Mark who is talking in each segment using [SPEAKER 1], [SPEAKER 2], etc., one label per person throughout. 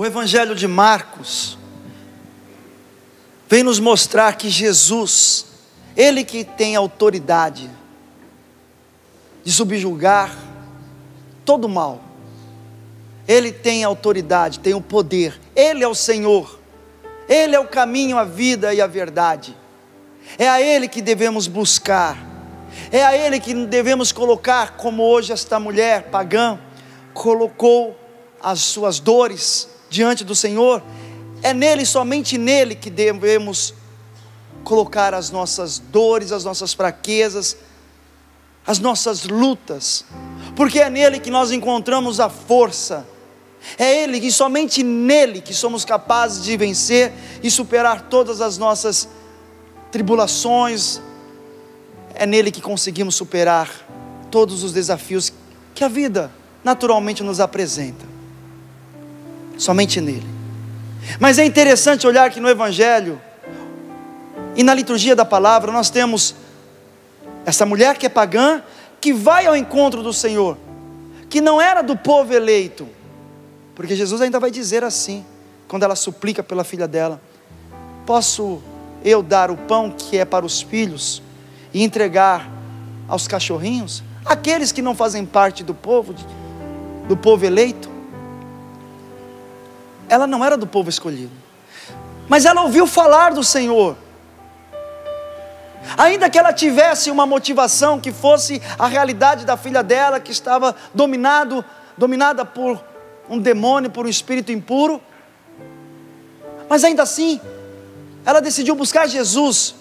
[SPEAKER 1] O Evangelho de Marcos vem nos mostrar que Jesus, Ele que tem autoridade de subjugar todo o mal, Ele tem autoridade, tem o poder, Ele é o Senhor, Ele é o caminho, a vida e a verdade. É a Ele que devemos buscar, é a Ele que devemos colocar, como hoje esta mulher pagã colocou as suas dores diante do Senhor. É nele, somente nele, que devemos colocar as nossas dores, as nossas fraquezas, as nossas lutas, porque é nele que nós encontramos a força. É Ele, e somente nele, que somos capazes de vencer e superar todas as nossas tribulações. É nele que conseguimos superar todos os desafios que a vida naturalmente nos apresenta. Somente nele. Mas é interessante olhar que no Evangelho e na liturgia da palavra nós temos essa mulher que é pagã, que vai ao encontro do Senhor, que não era do povo eleito, porque Jesus ainda vai dizer assim, quando ela suplica pela filha dela: posso eu dar o pão que é para os filhos e entregar aos cachorrinhos, aqueles que não fazem parte do povo eleito? Ela não era do povo escolhido, mas ela ouviu falar do Senhor. Ainda que ela tivesse uma motivação que fosse a realidade da filha dela, que estava dominada por um demônio, por um espírito impuro, mas ainda assim, ela decidiu buscar Jesus,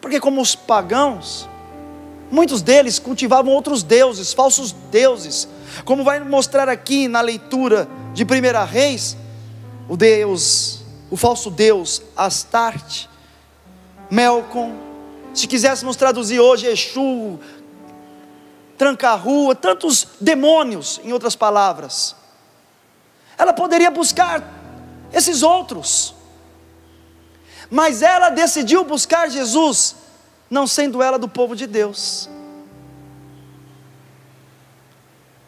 [SPEAKER 1] porque como os pagãos, muitos deles cultivavam outros deuses, falsos deuses, como vai mostrar aqui na leitura de 1 Reis, o falso deus Astarte, Melcom, se quiséssemos traduzir hoje, Exu, Tranca-rua, tantos demônios, em outras palavras. Ela poderia buscar esses outros, mas ela decidiu buscar Jesus, não sendo ela do povo de Deus.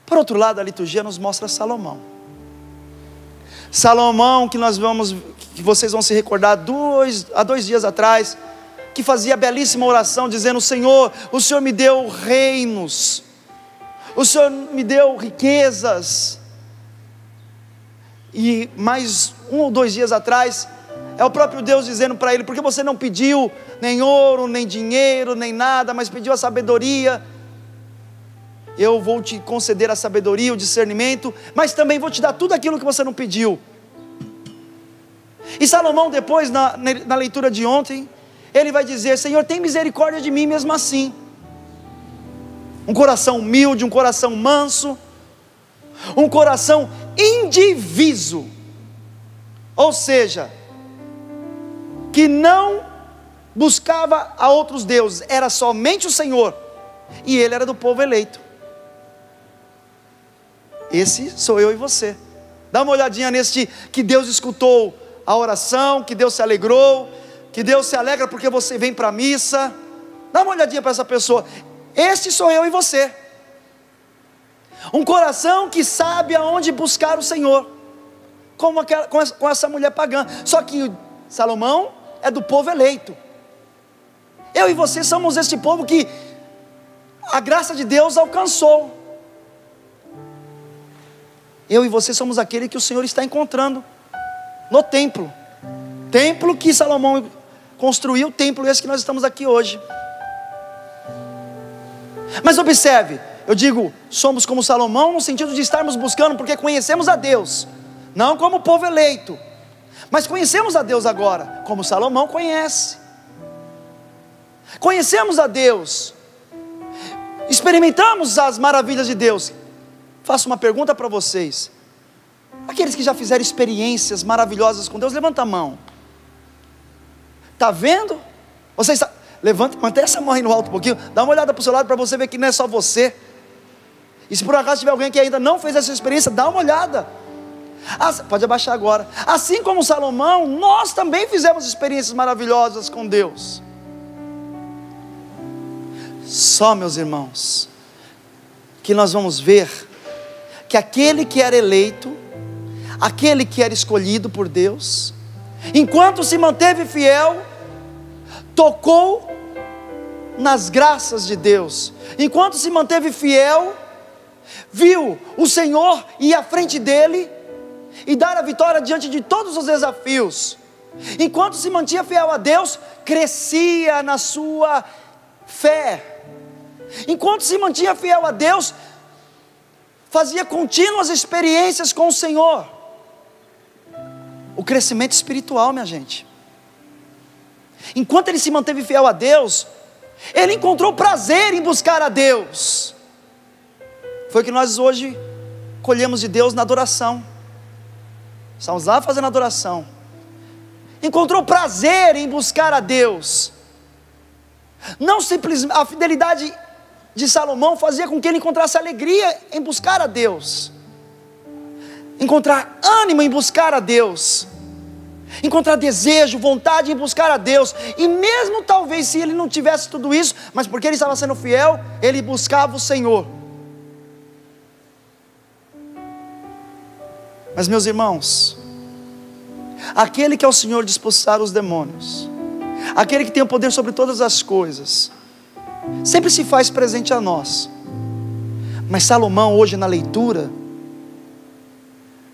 [SPEAKER 1] Por outro lado, a liturgia nos mostra Salomão, que vocês vão se recordar há 2 dias atrás, que fazia a belíssima oração dizendo: Senhor, o Senhor me deu reinos, o Senhor me deu riquezas. E mais 1 ou 2 dias atrás, é o próprio Deus dizendo para ele: porque você não pediu nem ouro, nem dinheiro, nem nada, mas pediu a sabedoria, eu vou te conceder a sabedoria, o discernimento, mas também vou te dar tudo aquilo que você não pediu. E Salomão depois, na leitura de ontem, ele vai dizer: Senhor, tem misericórdia de mim mesmo assim. Um coração humilde, um coração manso, um coração indiviso, ou seja, que não buscava a outros deuses, era somente o Senhor, e ele era do povo eleito. Esse sou eu e você. Dá uma olhadinha neste, que Deus escutou a oração, que Deus se alegrou, que Deus se alegra porque você vem para a missa. Dá uma olhadinha para essa pessoa. Este sou eu e você. Um coração que sabe aonde buscar o Senhor, como com essa mulher pagã. Só que Salomão é do povo eleito. Eu e você somos este povo que a graça de Deus alcançou. Eu e você somos aquele que o Senhor está encontrando no templo. Templo que Salomão construiu, o templo esse que nós estamos aqui hoje. Mas observe, eu digo, somos como Salomão no sentido de estarmos buscando, porque conhecemos a Deus, não como povo eleito, mas conhecemos a Deus agora, como Salomão conhece. Conhecemos a Deus, experimentamos as maravilhas de Deus. Faço uma pergunta para vocês: aqueles que já fizeram experiências maravilhosas com Deus, levanta a mão. Está vendo? Você está... Levanta, mantém essa mão aí no alto um pouquinho, dá uma olhada para o seu lado para você ver que não é só você. E se por acaso tiver alguém que ainda não fez essa experiência, dá uma olhada. Pode abaixar agora. Assim como Salomão, nós também fizemos experiências maravilhosas com Deus. Só, meus irmãos, que nós vamos ver que aquele que era eleito, aquele que era escolhido por Deus, enquanto se manteve fiel, tocou nas graças de Deus. Enquanto se manteve fiel, viu o Senhor ir à frente dele e dar a vitória diante de todos os desafios. Enquanto se mantinha fiel a Deus, crescia na sua fé. Enquanto se mantinha fiel a Deus, fazia contínuas experiências com o Senhor. O crescimento espiritual, minha gente. Enquanto ele se manteve fiel a Deus, ele encontrou prazer em buscar a Deus. Foi o que nós hoje colhemos de Deus na adoração. Estamos lá fazendo adoração. Encontrou prazer em buscar a Deus. Não simplesmente, a fidelidade de Salomão fazia com que ele encontrasse alegria em buscar a Deus, encontrar ânimo em buscar a Deus, encontrar desejo, vontade em buscar a Deus. E mesmo talvez se ele não tivesse tudo isso, mas porque ele estava sendo fiel, ele buscava o Senhor. Mas meus irmãos, aquele que é o Senhor de expulsar os demônios, aquele que tem o poder sobre todas as coisas, sempre se faz presente a nós. Mas Salomão, hoje na leitura,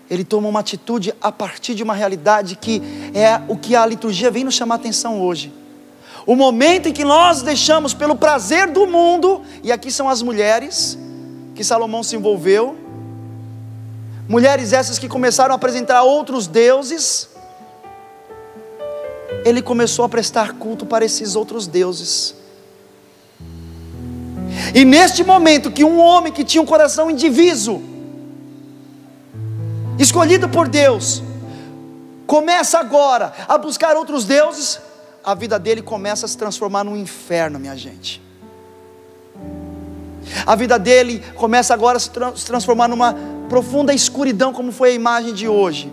[SPEAKER 1] ele toma uma atitude a partir de uma realidade que é o que a liturgia vem nos chamar a atenção hoje. O momento em que nós deixamos pelo prazer do mundo, e aqui são as mulheres que Salomão se envolveu, mulheres essas que começaram a apresentar outros deuses, ele começou a prestar culto para esses outros deuses. E neste momento que um homem que tinha um coração indiviso, escolhido por Deus, começa agora a buscar outros deuses, a vida dele começa a se transformar num inferno, minha gente. A vida dele começa agora a se transformar numa profunda escuridão, como foi a imagem de hoje.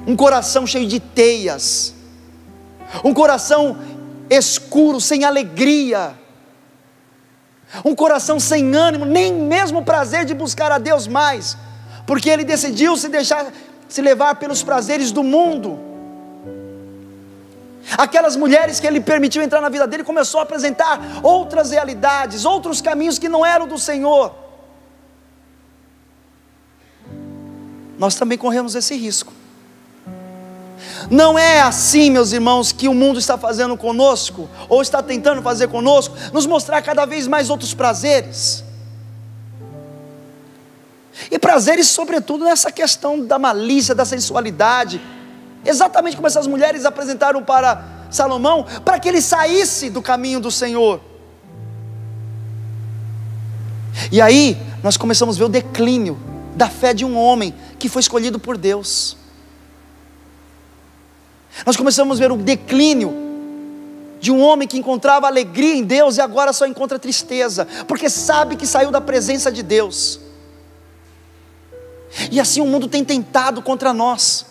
[SPEAKER 1] Um coração cheio de teias, um coração escuro, sem alegria, um coração sem ânimo, nem mesmo prazer de buscar a Deus mais, porque ele decidiu se deixar se levar pelos prazeres do mundo. Aquelas mulheres que ele permitiu entrar na vida dele, começou a apresentar outras realidades, outros caminhos que não eram do Senhor. Nós também corremos esse risco. Não é assim, meus irmãos, que o mundo está fazendo conosco, ou está tentando fazer conosco, nos mostrar cada vez mais outros prazeres. E prazeres sobretudo nessa questão da malícia, da sensualidade, exatamente como essas mulheres apresentaram para Salomão, para que ele saísse do caminho do Senhor. E aí nós começamos a ver o declínio da fé de um homem que foi escolhido por Deus. Nós começamos a ver o declínio de um homem que encontrava alegria em Deus e agora só encontra tristeza, porque sabe que saiu da presença de Deus. E assim o mundo tem tentado contra nós,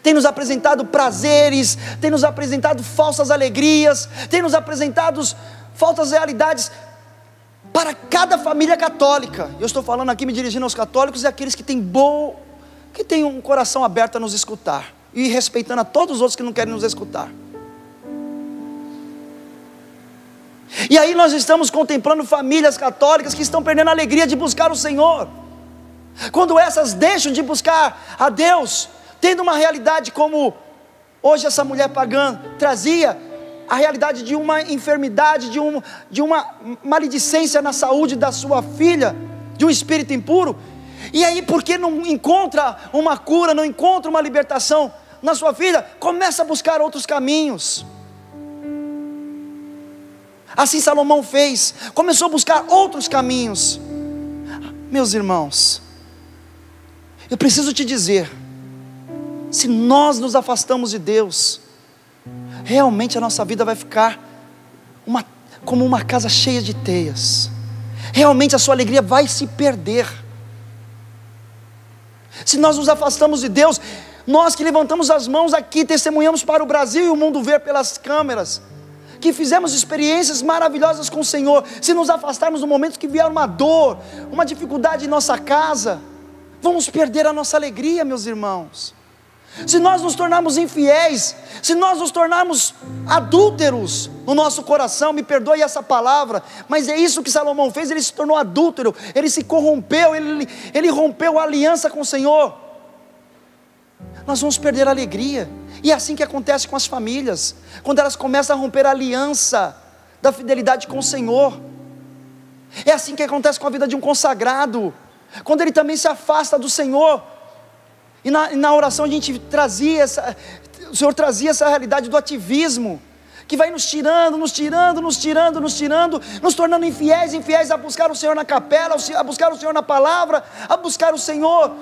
[SPEAKER 1] tem nos apresentado prazeres, tem nos apresentado falsas alegrias, tem nos apresentado falsas realidades para cada família católica. Eu estou falando aqui, me dirigindo aos católicos e àqueles que têm um coração aberto a nos escutar, e respeitando a todos os outros que não querem nos escutar. E aí nós estamos contemplando famílias católicas que estão perdendo a alegria de buscar o Senhor, quando essas deixam de buscar a Deus, tendo uma realidade como hoje essa mulher pagã trazia, a realidade de uma enfermidade, de uma maledicência na saúde da sua filha, de um espírito impuro. E aí, porque não encontra uma cura, não encontra uma libertação na sua filha, começa a buscar outros caminhos. Assim Salomão fez, começou a buscar outros caminhos. Meus irmãos, eu preciso te dizer, se nós nos afastamos de Deus, realmente a nossa vida vai ficar como uma casa cheia de teias. Realmente a sua alegria vai se perder. Se nós nos afastamos de Deus, nós que levantamos as mãos aqui, testemunhamos para o Brasil e o mundo ver pelas câmeras, que fizemos experiências maravilhosas com o Senhor, se nos afastarmos no momento que vier uma dor, uma dificuldade em nossa casa, vamos perder a nossa alegria, meus irmãos. Se nós nos tornarmos infiéis, se nós nos tornarmos adúlteros no nosso coração, me perdoe essa palavra, mas é isso que Salomão fez, ele se tornou adúltero, ele se corrompeu, ele rompeu a aliança com o Senhor. Nós vamos perder a alegria, e é assim que acontece com as famílias, quando elas começam a romper a aliança da fidelidade com o Senhor. É assim que acontece com a vida de um consagrado, quando ele também se afasta do Senhor. E na oração a gente trazia o Senhor trazia essa realidade do ativismo, que vai nos tirando, nos tornando infiéis a buscar o Senhor na capela, a buscar o Senhor na palavra, a buscar o Senhor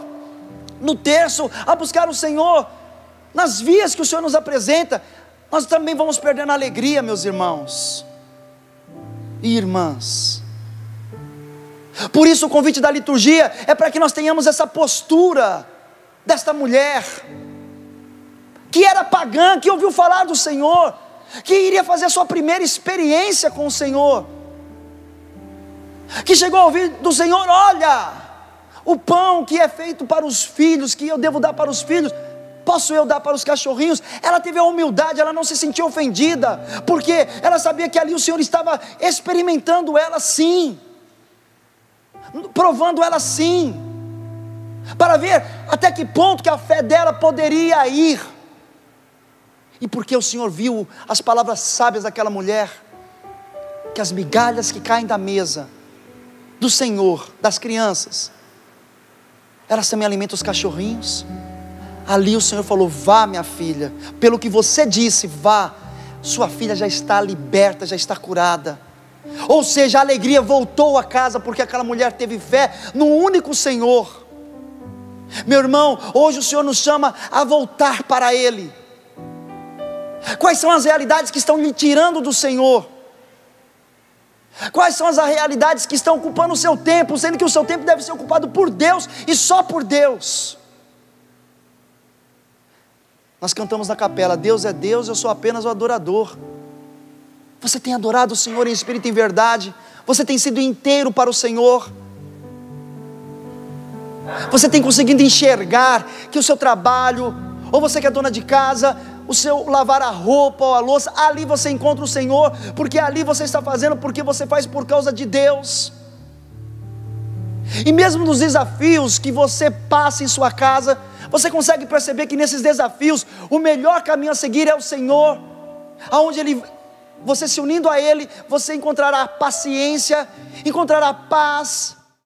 [SPEAKER 1] no terço, a buscar o Senhor nas vias que o Senhor nos apresenta. Nós também vamos perdendo a alegria, meus irmãos e irmãs. Por isso o convite da liturgia é para que nós tenhamos essa postura desta mulher, que era pagã, que ouviu falar do Senhor, que iria fazer a sua primeira experiência com o Senhor, que chegou a ouvir do Senhor: olha, o pão que é feito para os filhos, que eu devo dar para os filhos, posso eu dar para os cachorrinhos? Ela teve a humildade, ela não se sentiu ofendida, porque ela sabia que ali o Senhor estava experimentando ela sim, provando ela sim, para ver até que ponto que a fé dela poderia ir. E porque o Senhor viu as palavras sábias daquela mulher, que as migalhas que caem da mesa do Senhor, das crianças, elas também alimentam os cachorrinhos. Ali o Senhor falou: vá, minha filha, pelo que você disse, vá, sua filha já está liberta, já está curada. Ou seja, a alegria voltou a casa, porque aquela mulher teve fé no único Senhor. Meu irmão, hoje o Senhor nos chama a voltar para Ele. Quais são as realidades que estão lhe tirando do Senhor? Quais são as realidades que estão ocupando o seu tempo, sendo que o seu tempo deve ser ocupado por Deus e só por Deus? Nós cantamos na capela: Deus é Deus, eu sou apenas o adorador. Você tem adorado o Senhor em espírito e em verdade? Você tem sido inteiro para o Senhor? Você tem conseguido enxergar que o seu trabalho, ou você que é dona de casa, o seu lavar a roupa ou a louça, ali você encontra o Senhor, porque ali você está fazendo porque você faz por causa de Deus? E mesmo nos desafios que você passa em sua casa, você consegue perceber que nesses desafios o melhor caminho a seguir é o Senhor, aonde você se unindo a Ele, você encontrará paciência, encontrará paz,